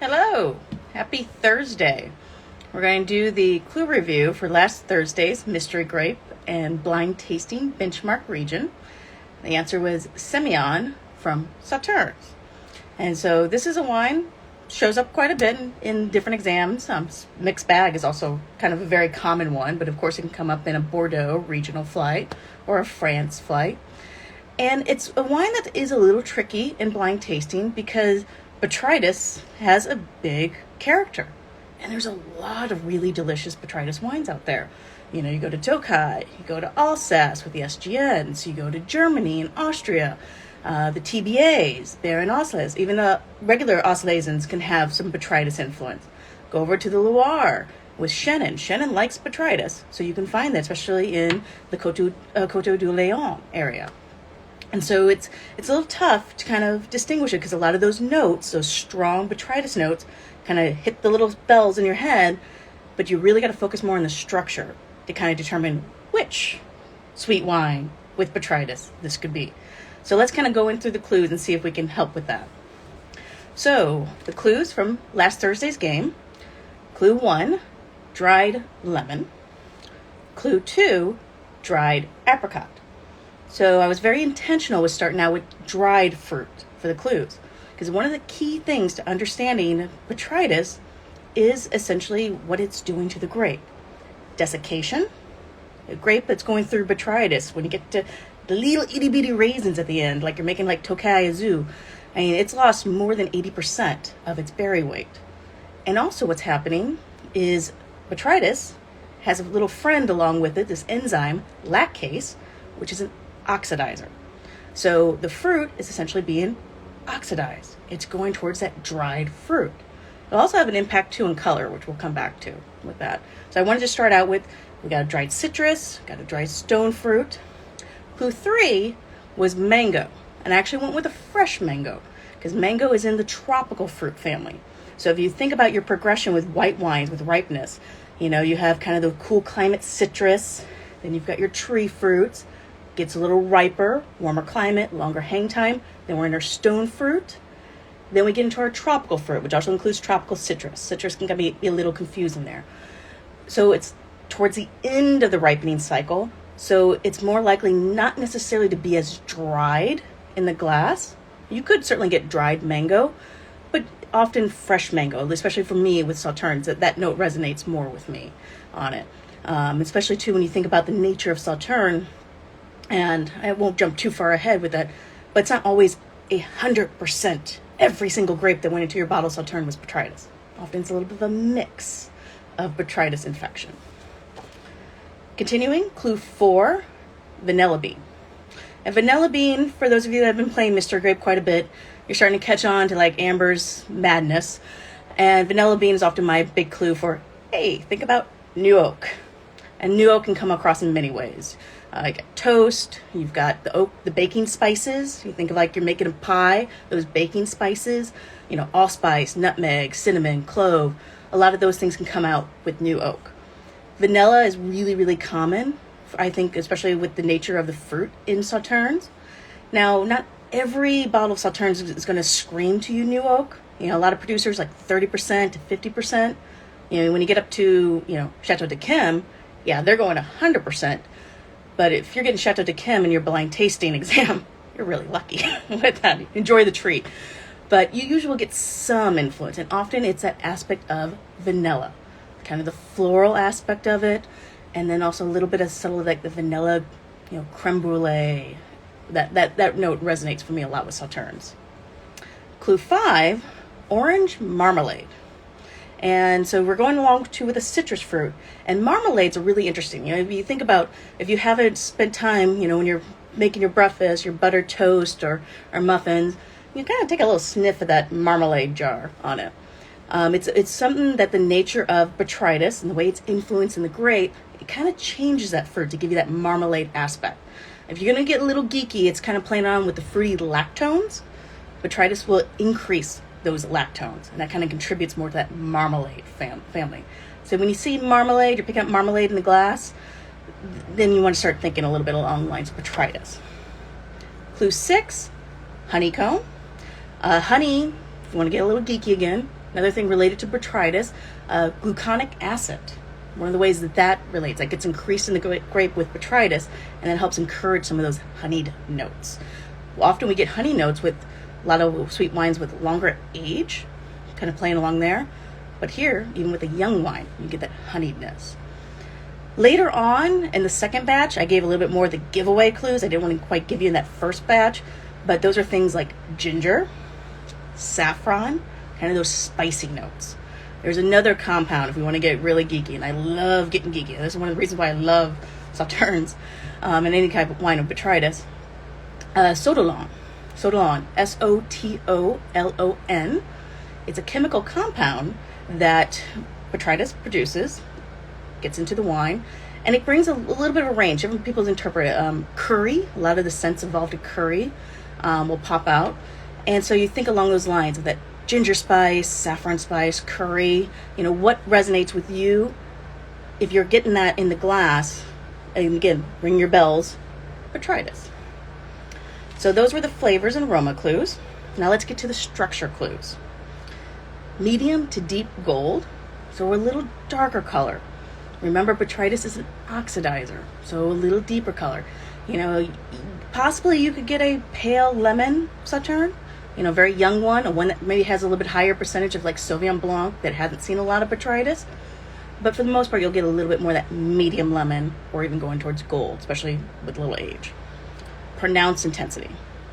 Hello, happy Thursday. We're going to do the clue review for last Thursday's mystery grape and blind tasting benchmark region. The answer was Semillon from Sauternes. And so this is a wine, shows up quite a bit in different exams. Mixed bag is also kind of a very common one, but of course it can come up in a Bordeaux regional flight or a France flight. And it's a wine that is a little tricky in blind tasting because botrytis has a big character. And there's a lot of really delicious botrytis wines out there. You know, you go to Tokai, you go to Alsace with the SGNs, you go to Germany and Austria, the TBAs, Baron Auslese, even the regular Auslesens can have some botrytis influence. Go over to the Loire with Chenin. Chenin likes botrytis, so you can find that, especially in the Coteau du Léon area. And so it's a little tough to kind of distinguish it because a lot of those notes, those strong botrytis notes, kind of hit the little bells in your head, but you really got to focus more on the structure to kind of determine which sweet wine with botrytis this could be. So let's kind of go in through the clues and see if we can help with that. So the clues from last Thursday's game. Clue 1, dried lemon. Clue 2, dried apricot. So I was very intentional with starting out with dried fruit for the clues, because one of the key things to understanding botrytis is essentially what it's doing to the grape. Desiccation, a grape that's going through botrytis, when you get to the little itty bitty raisins at the end, like you're making like Tokai Azu, I mean, it's lost more than 80% of its berry weight. And also what's happening is botrytis has a little friend along with it, this enzyme, lactase, which is an oxidizer. So the fruit is essentially being oxidized. It's going towards that dried fruit. It'll also have an impact too in color, which we'll come back to with that. So I wanted to start out with, we got a dried citrus, got a dried stone fruit. Clue 3 was mango. And I actually went with a fresh mango because mango is in the tropical fruit family. So if you think about your progression with white wines, with ripeness, you know, you have kind of the cool climate citrus, then you've got your tree fruits, gets a little riper, warmer climate, longer hang time. Then we're in our stone fruit. Then we get into our tropical fruit, which also includes tropical citrus. Citrus can be a little confusing there. So it's towards the end of the ripening cycle. So it's more likely not necessarily to be as dried in the glass. You could certainly get dried mango, but often fresh mango, especially for me with Sauternes, that note resonates more with me on it. Especially too when you think about the nature of Sauternes. And I won't jump too far ahead with that, but it's not always 100% every single grape that went into your bottle of Sauternes was botrytis. Often it's a little bit of a mix of botrytis infection. Continuing, clue 4, vanilla bean. And vanilla bean, for those of you that have been playing Mr. Grape quite a bit, you're starting to catch on to like Amber's madness. And vanilla bean is often my big clue for, hey, think about new oak. And new oak can come across in many ways. You got toast, you've got the oak, the baking spices. You think of like you're making a pie, those baking spices, you know, allspice, nutmeg, cinnamon, clove. A lot of those things can come out with new oak. Vanilla is really, really common, I think, especially with the nature of the fruit in Sauternes. Now, not every bottle of Sauternes is going to scream to you new oak. You know, a lot of producers like 30% to 50%. You know, when you get up to, you know, Chateau de Chem, yeah, they're going 100%. But if you're getting Chateau de Chem in your blind tasting exam, you're really lucky with that. Enjoy the treat. But you usually get some influence, and often it's that aspect of vanilla, kind of the floral aspect of it, and then also a little bit of subtle, like the vanilla, you know, creme brulee. That note resonates for me a lot with Sauternes. Clue 5, orange marmalade. And so we're going along with a citrus fruit. And marmalades are really interesting. You know, if you think about, if you haven't spent time, you know, when you're making your breakfast, your buttered toast or muffins, you kind of take a little sniff of that marmalade jar on it. It's something that the nature of botrytis and the way it's influencing the grape, it kind of changes that fruit to give you that marmalade aspect. If you're going to get a little geeky, it's kind of playing on with the fruity lactones. Botrytis will increase those lactones, and that kind of contributes more to that marmalade family. So when you see marmalade, you're picking up marmalade in the glass, then you want to start thinking a little bit along the lines of botrytis. Clue 6, honeycomb. Honey, if you want to get a little geeky again, Another thing related to botrytis, gluconic acid. One of the ways that relates, like, gets increased in the grape with botrytis, and that helps encourage some of those honeyed notes. Often we get honey notes with a lot of sweet wines with longer age, kind of playing along there. But here, even with a young wine, you get that honeyedness. Later on in the second batch, I gave a little bit more of the giveaway clues. I didn't want to quite give you in that first batch, but those are things like ginger, saffron, kind of those spicy notes. There's another compound if we want to get really geeky, and I love getting geeky. This is one of the reasons why I love Sauternes and any type of wine of botrytis. Sotalon, Sotolon. It's a chemical compound that botrytis produces, gets into the wine, and it brings a little bit of a range. Different people interpret it. Curry, a lot of the scents involved in curry will pop out. And so you think along those lines of that ginger spice, saffron spice, curry, what resonates with you. If you're getting that in the glass, and again, ring your bells, botrytis. So those were the flavors and aroma clues. Now let's get to the structure clues. Medium to deep gold, so a little darker color. Remember, botrytis is an oxidizer, so a little deeper color. Possibly you could get a pale lemon Sauterne, very young one, or one that maybe has a little bit higher percentage of like Sauvignon Blanc that hasn't seen a lot of botrytis. But for the most part, you'll get a little bit more of that medium lemon, or even going towards gold, especially with little age. Pronounced intensity.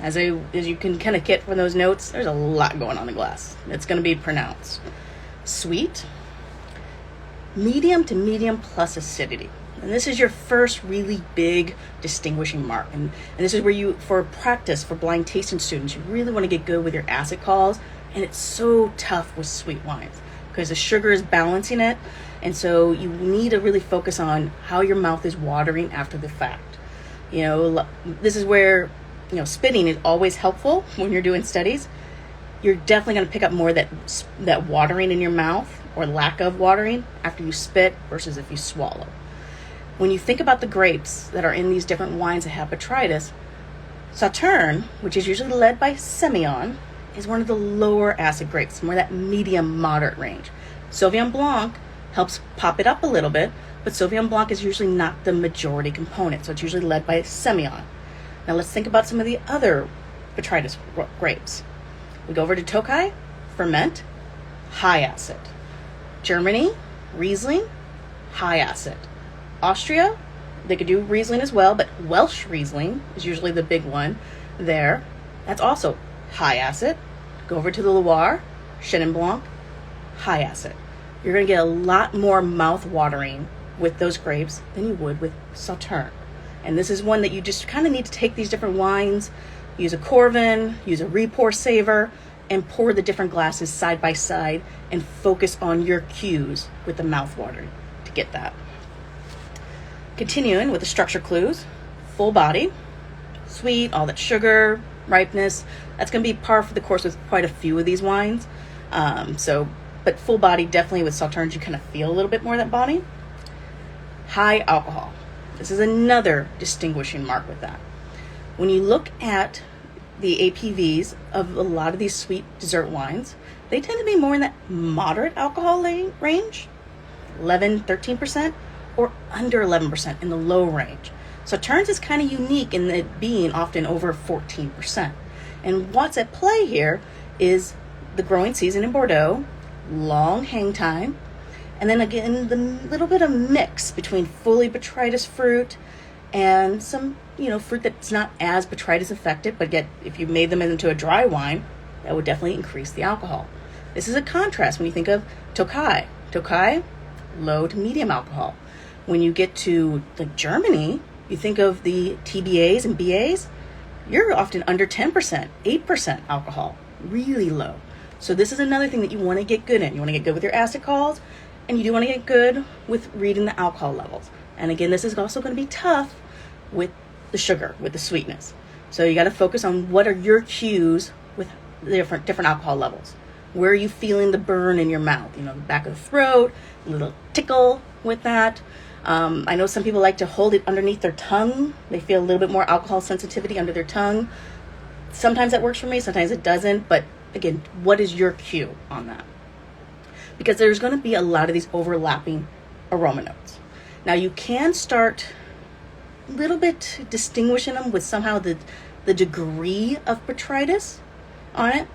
As you can kind of get from those notes, there's a lot going on in the glass. It's going to be pronounced. Sweet, medium to medium plus acidity. And this is your first really big distinguishing mark. And this is where for practice, for blind tasting students, you really want to get good with your acid calls. And it's so tough with sweet wines because the sugar is balancing it. And so you need to really focus on how your mouth is watering after the fact. This is where, spitting is always helpful when you're doing studies. You're definitely going to pick up more of that watering in your mouth, or lack of watering, after you spit versus if you swallow. When you think about the grapes that are in these different wines that have botrytis, Sauternes, which is usually led by Semillon, is one of the lower acid grapes, more that medium moderate range. Sauvignon Blanc helps pop it up a little bit, but Sauvignon Blanc is usually not the majority component, so it's usually led by Semillon. Now let's think about some of the other botrytis grapes. We go over to Tokai, ferment, high acid. Germany, Riesling, high acid. Austria, they could do Riesling as well, but Welsh Riesling is usually the big one there. That's also high acid. Go over to the Loire, Chenin Blanc, high acid. You're going to get a lot more mouth watering with those grapes than you would with Sauternes. And this is one that you just kind of need to take these different wines, use a Corvin, use a repour saver, and pour the different glasses side by side and focus on your cues with the mouth watering to get that. Continuing with the structure clues, full body, sweet, all that sugar, ripeness. That's going to be par for the course with quite a few of these wines. But full body, definitely with Sauternes, you kind of feel a little bit more of that body. High alcohol. This is another distinguishing mark with that. When you look at the APVs of a lot of these sweet dessert wines, they tend to be more in that moderate alcohol range, 11, 13%, or under 11% in the low range. Sauternes is kind of unique in it being often over 14%. And what's at play here is the growing season in Bordeaux, long hang time, and then again the little bit of mix between fully botrytis fruit and some fruit that's not as botrytis affected, but yet if you made them into a dry wine, that would definitely increase the alcohol. This is a contrast when you think of Tokai. Tokai, low to medium alcohol. When you get to like Germany, you think of the TBAs and BAs, you're often under 10%, 8% alcohol, really low. So this is another thing that you want to get good in. You want to get good with your acid calls, and you do want to get good with reading the alcohol levels. And again, this is also going to be tough with the sugar, with the sweetness. So you got to focus on what are your cues with the different alcohol levels. Where are you feeling the burn in your mouth? The back of the throat, a little tickle with that. I know some people like to hold it underneath their tongue. They feel a little bit more alcohol sensitivity under their tongue. Sometimes that works for me, sometimes it doesn't. But again, what is your cue on that? because there's going to be a lot of these overlapping aroma notes. Now you can start a little bit distinguishing them with somehow the degree of botrytis on it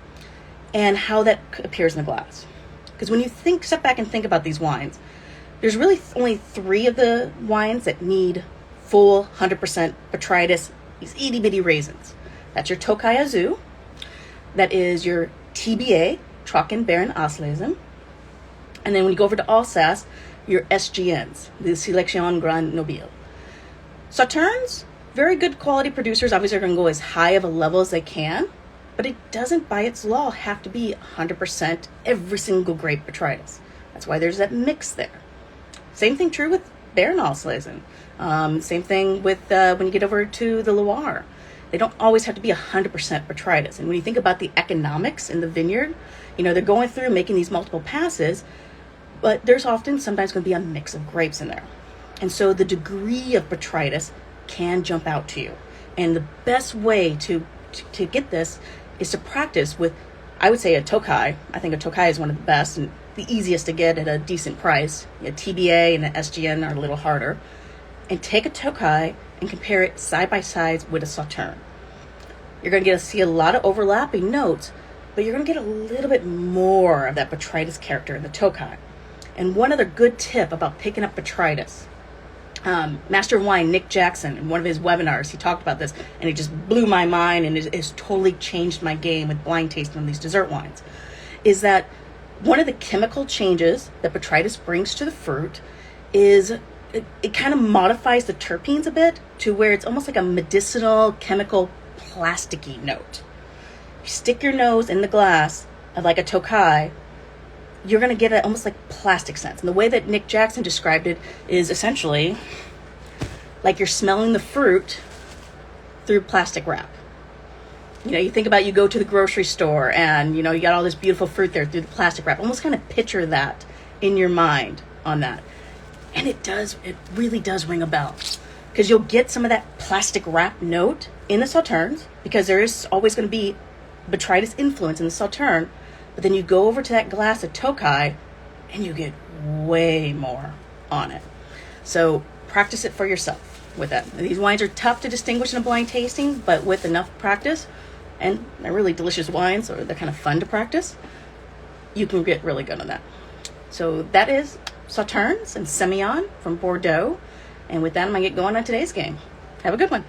and how that appears in the glass. Because when you step back and think about these wines, there's really only 3 of the wines that need full 100% botrytis, these itty bitty raisins. That's your Tokai Azu, that is your TBA, Trocken Baron Auslesen, and then when you go over to Alsace, your SGNs, the Sélection Grand Nobile. Sauternes, very good quality producers, obviously are going to go as high of a level as they can, but it doesn't by its law have to be 100% every single grape botrytis. That's why there's that mix there. Same thing true with Baron Auslesen. Same thing with when you get over to the Loire. They don't always have to be 100% botrytis. And when you think about the economics in the vineyard, they're going through making these multiple passes, but there's sometimes going to be a mix of grapes in there. And so the degree of botrytis can jump out to you. And the best way to get this is to practice with, I would say, a Tokai. I think a Tokai is one of the best and the easiest to get at a decent price. TBA and the SGN are a little harder. And take a Tokai and compare it side by side with a Sauternes. You're going to see a lot of overlapping notes, but you're going to get a little bit more of that botrytis character in the Tokai. And one other good tip about picking up botrytis, Master of Wine Nick Jackson, in one of his webinars, he talked about this, and it just blew my mind, and it has totally changed my game with blind tasting on these dessert wines, is that one of the chemical changes that botrytis brings to the fruit is it kind of modifies the terpenes a bit to where it's almost like a medicinal, chemical, plasticky note. You stick your nose in the glass of like a Tokai, you're going to get it almost like plastic scents. And the way that Nick Jackson described it is essentially like you're smelling the fruit through plastic wrap. You think about, you go to the grocery store and, you got all this beautiful fruit there through the plastic wrap. Almost kind of picture that in your mind on that. And it really does ring a bell. Because you'll get some of that plastic wrap note in the Sauternes, because there is always going to be botrytis influence in the Sauternes. But then you go over to that glass of Tokai and you get way more on it. So practice it for yourself with that. These wines are tough to distinguish in a blind tasting, but with enough practice, and they're really delicious wines, or they're kind of fun to practice, you can get really good on that. So that is Sauternes and Semillon from Bordeaux. And with that, I'm going to get going on today's game. Have a good one.